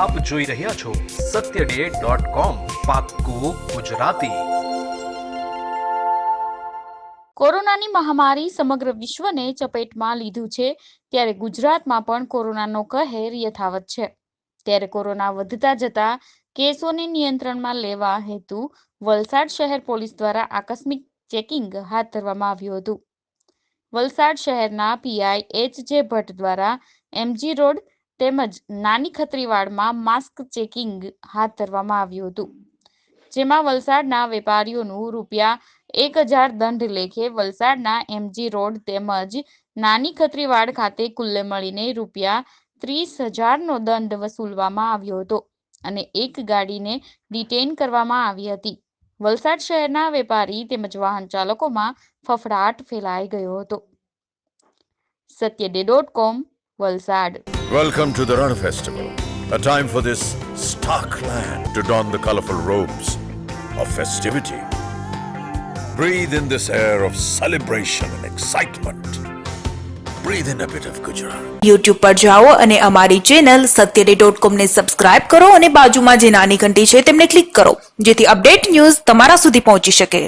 આપ જોઈ રહ્યા છો satyday.com પાક્કું ગુજરાતી। કોરોનાની મહામારી સમગ્ર વિશ્વને ચપેટમાં લીધું છે, ત્યારે ગુજરાતમાં પણ કોરોનાનો કહેર યથાવત છે। ત્યારે કોરોના વધતા જતા કેસોને નિયંત્રણમાં લેવા હેતુ વલસાડ શહેર પોલીસ દ્વારા આકસ્મિક ચેકિંગ હાથ ધરવામાં આવ્યું હતું। વલસાડ શહેરના પીઆઈ એચ.જે. ભટ્ટ દ્વારા એમજી રોડ તેમજ નાની ખત્રીવાડમાં માસ્ક ચેકિંગ હાથ ધરવામાં આવ્યું હતું, જેમાં વલસાડના વેપારીઓનું ₹1000 દંડ લેખે વલસાડના એમજી રોડ તેમજ નાની ખત્રીવાડ ખાતે કુલ્લે મળીને ₹30,000નો દંડ વસૂલવામાં આવ્યો હતો અને એક ગાડીને ડિટેઇન કરવામાં આવી હતી। વલસાડ શહેરના વેપારી તેમજ વાહન ચાલકોમાં ફફડાટ ફેલાઈ ગયો હતો। satyday.com Valsad. Welcome to the Ran Festival, a time for this stark land to don the colorful robes of festivity. Breathe in this air of celebration and excitement. Breathe in a bit of Gujarat. YouTube પર જાઓ અને અમારી channel satyday.com ને subscribe કરો અને બાજુમાં જે નાની ઘંટી છે તેમને ક્લિક કરો, જેથી અપડેટ ન્યૂઝ તમારા સુધી પહોંચી શકે।